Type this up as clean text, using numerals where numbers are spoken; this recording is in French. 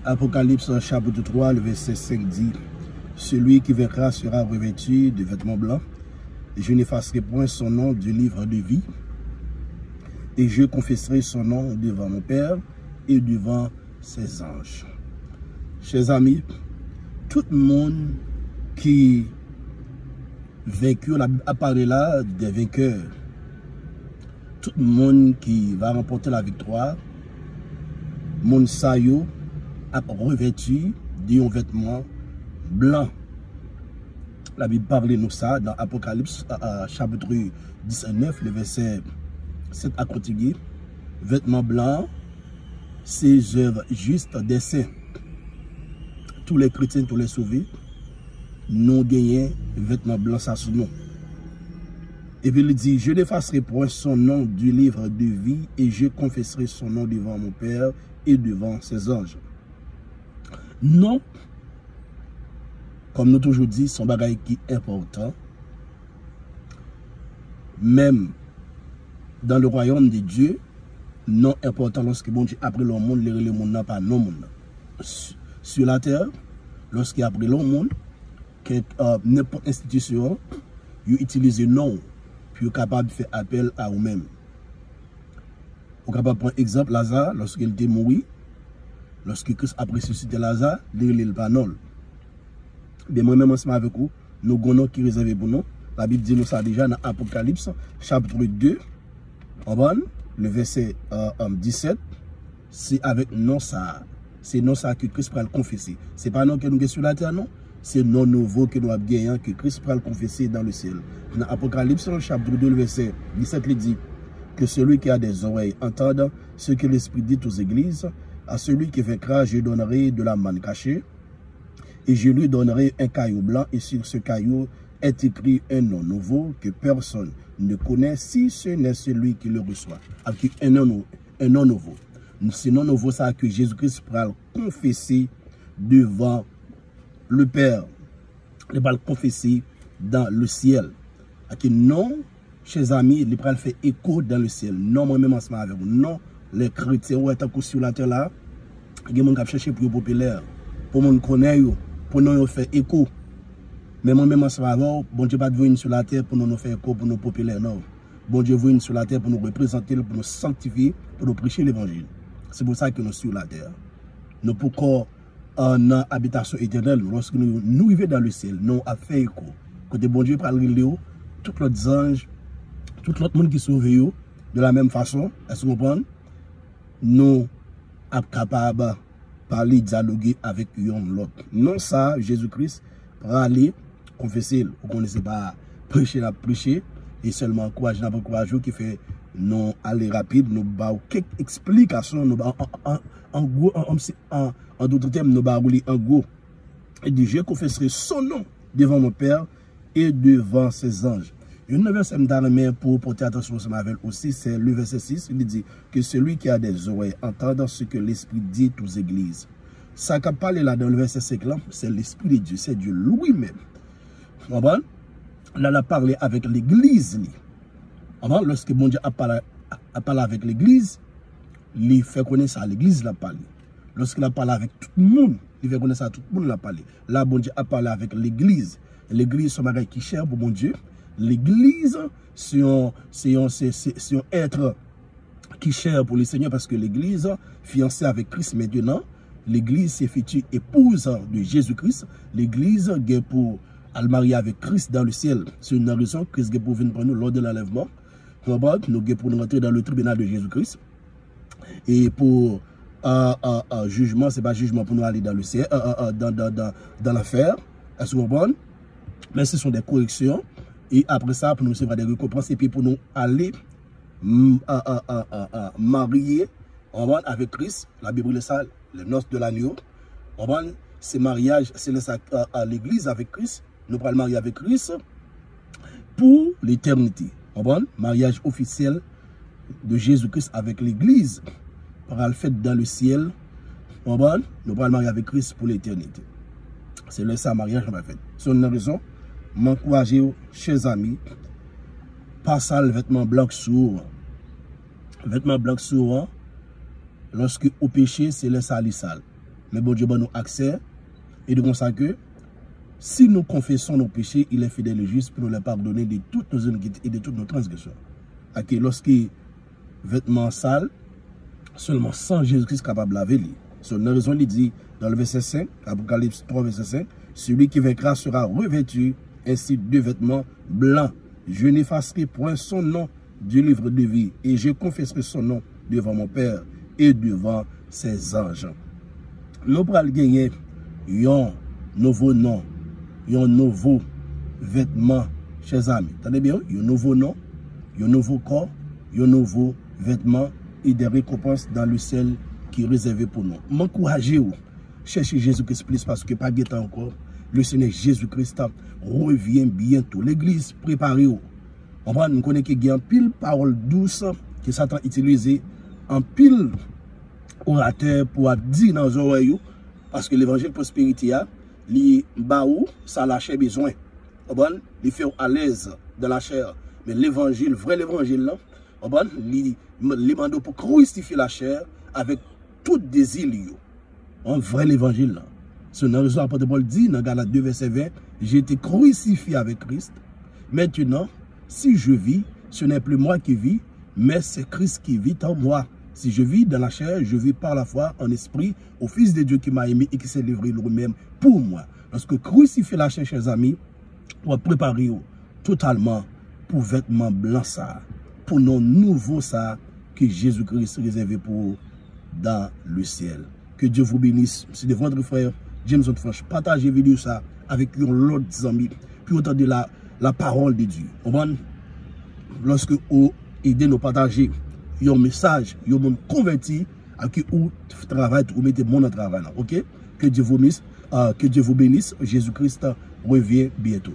Apocalypse chapitre 3, le verset 5 dit, celui qui vaincra sera revêtu de vêtements blancs, et je n'effacerai point son nom du livre de vie, et je confesserai son nom devant mon Père et devant ses anges. Chers amis, tout le monde qui vaincu, on a parlé là des vainqueurs. Tout le monde qui va remporter la victoire, mon sayo a revêtu d'un vêtement blanc. La Bible parle nous ça dans Apocalypse chapitre 19, le verset 7 à continuer. Vêtements blancs, ces œuvres justes des saints. Tous les chrétiens, tous les sauvés, nous gagnons vêtements blancs ça sous nous. Et puis il dit, je n'effacerai point son nom du livre de vie et je confesserai son nom devant mon Père et devant ses anges. Non, comme nous toujours dit, son bagage qui est important, même dans le royaume de Dieu, non important lorsque bon Dieu après le monde, le monde n'a pas non monde. Sur la terre, lorsqu'il a pris le monde, n'importe institution, ils utilisent non, puis capable de faire appel à eux-mêmes. Vous capable de prendre exemple, Lazare, lorsqu'il était mort, lorsque Christ a ressuscité Lazare, il n'est pas non. Mais moi-même, ensemble avec vous, nous avons qui réservé pour nous. La Bible dit nous ça déjà dans Apocalypse, chapitre 2, le verset 17, c'est avec non ça. C'est non ça que Christ va le confesser. Ce n'est pas non que nous sommes sur la terre, non. C'est non nouveau que nous avons gagné, que Christ va le confesser dans le ciel. Dans Apocalypse, chapitre 2, le verset 17, il dit que celui qui a des oreilles entende ce que l'Esprit dit aux églises. À celui qui vaincra, je donnerai de la manne cachée, et je lui donnerai un caillou blanc, et sur ce caillou est écrit un nom nouveau que personne ne connaît, si ce n'est celui qui le reçoit. Avec un nom nouveau. C'est non nouveau ça que Jésus-Christ va confesser devant le Père. Il va le confesser dans le ciel. Avec non, chers amis, il va le faire écho dans le ciel. Non, moi-même ensemble avec vous. Non, les chrétiens ou étant sur la terre là, il y a des gens qui cherchent pour populaire, pour nous connaître, pour nous faire écho. Mais moi-même ensemble avec vous, bon Dieu va venir sur la terre pour nous faire écho, pour nous populaire. Non. Bon Dieu vient sur la terre pour nous représenter, pour nous sanctifier, pour nous prêcher l'évangile. C'est pour ça que nous sommes sur la terre. Nous pouvons en habitation éternelle, lorsque nous arrivons dans le ciel, nous avons fait écho. Côté bon Dieu, par le tous les anges, tout l'autre monde qui surveille de la même façon, est-ce que vous comprenez? Nous sommes capables de parler, dialoguer avec l'autre. Non, ça, Jésus-Christ, pour aller confesser, vous ne connaissez pas prêcher, la prêcher, et seulement encourager, qui fait nous aller rapide, nous avons quelques explications, nous en d'autres termes, nous avons en gros. Et dit, je confesserai son nom devant mon Père et devant ses anges. Une verset pour porter attention à Mavel aussi, c'est le verset 6, il dit que celui qui a des oreilles entendant ce que l'Esprit dit aux églises. Ça qui parle là dans le verset 5, c'est l'Esprit de Dieu, c'est Dieu lui-même. Là, il a parlé avec l'église. Lorsque bon Dieu a parlé avec l'église, il fait connaître ça à l'église, il a parlé. Lorsqu'il a parlé avec tout le monde, il fait connaître ça à tout le monde, il a parlé. Là, bon Dieu a parlé avec l'église. L'église, c'est un bagage qui cher pour mon Dieu. L'église, c'est un être qui cher pour le Seigneur parce que l'église, fiancée avec Christ maintenant, l'église, c'est future épouse de Jésus-Christ. L'église, est pour aller marier avec Christ dans le ciel. C'est une raison que Christ est pour venir pour nous lors de l'enlèvement. Nous sommes pour nous rentrer dans le tribunal de Jésus-Christ. Et pour jugement, ce n'est pas jugement pour nous aller dans le ciel, dans l'affaire. Est-ce que vous comprenez? Mais ce sont des corrections. Et après ça, pour nous recevoir des récompenses. Et puis pour nous aller marier avec Christ. La Bible est ça, les noces de l'agneau. C'est mariage, c'est à l'église avec Christ. Nous allons marier avec Christ pour l'éternité. Mariage officiel de Jésus-Christ avec l'église. Par le fait dans le ciel. Nous allons marier avec Christ pour l'éternité. C'est le ça mariage qu'on va faire. C'est une raison. M'encourager, chers amis, pas ça le vêtement blanc sourd. Vêtement blanc sourd, lorsque au péché, c'est le sale. Mais bon Dieu va nous accès. Et de comme ça que, si nous confessons nos péchés, il est fidèle et juste pour nous les pardonner de toutes nos iniquités et de toutes nos transgressions. Ok, lorsque vêtements sales, seulement sans Jésus-Christ capable de laver. C'est une raison, il dit dans le verset 5, Apocalypse 3, verset 5, celui qui vaincra sera revêtu ainsi de vêtements blancs. Je n'effacerai point son nom du livre de vie et je confesserai son nom devant mon Père et devant ses anges. Nous allons gagner un nouveau nom, un nouveau vêtement, chers amis. Attendez bien, un nouveau nom, un nouveau corps, un nouveau vêtement et des récompenses dans le ciel qui est réservé pour nous. M'encouragez-vous, cherchez Jésus-Christ plus parce que pas guettant encore. Le Seigneur Jésus-Christ revient bientôt. L'église, préparez-vous. On va nous connaître qu'il y a un pile parole douce que Satan utilise, en pile orateur pour dire dans les oreilles parce que l'évangile prospérité a li baou ça la chair besoin. On va li faire à l'aise dans la chair. Mais l'évangile, vrai l'évangile là, on va li mando pour crucifier la chair avec tout désir yo. Un vrai l'évangile là. C'est une raison apôtre Paul dit dans Galates 2 verset 20, j'ai été crucifié avec Christ. Maintenant, si je vis, ce n'est plus moi qui vis, mais c'est Christ qui vit en moi. Si je vis dans la chair, je vis par la foi en esprit au Fils de Dieu qui m'a aimé et qui s'est livré lui-même pour moi. Lorsque crucifier la chair, chers amis, on va préparer totalement pour vêtements blancs ça, pour nos nouveaux ça que Jésus-Christ réservé pour dans le ciel. Que Dieu vous bénisse. C'est de votre frère Jameson Franche. Partagez vidéo ça avec l'autre amis. Puis entendez la parole de Dieu. Lorsque vous aidez nous partager un message, un monde converti à qui vous travaillez, vous mettez mon travail là. Ok? Que Dieu vous bénisse. Jésus-Christ revient bientôt.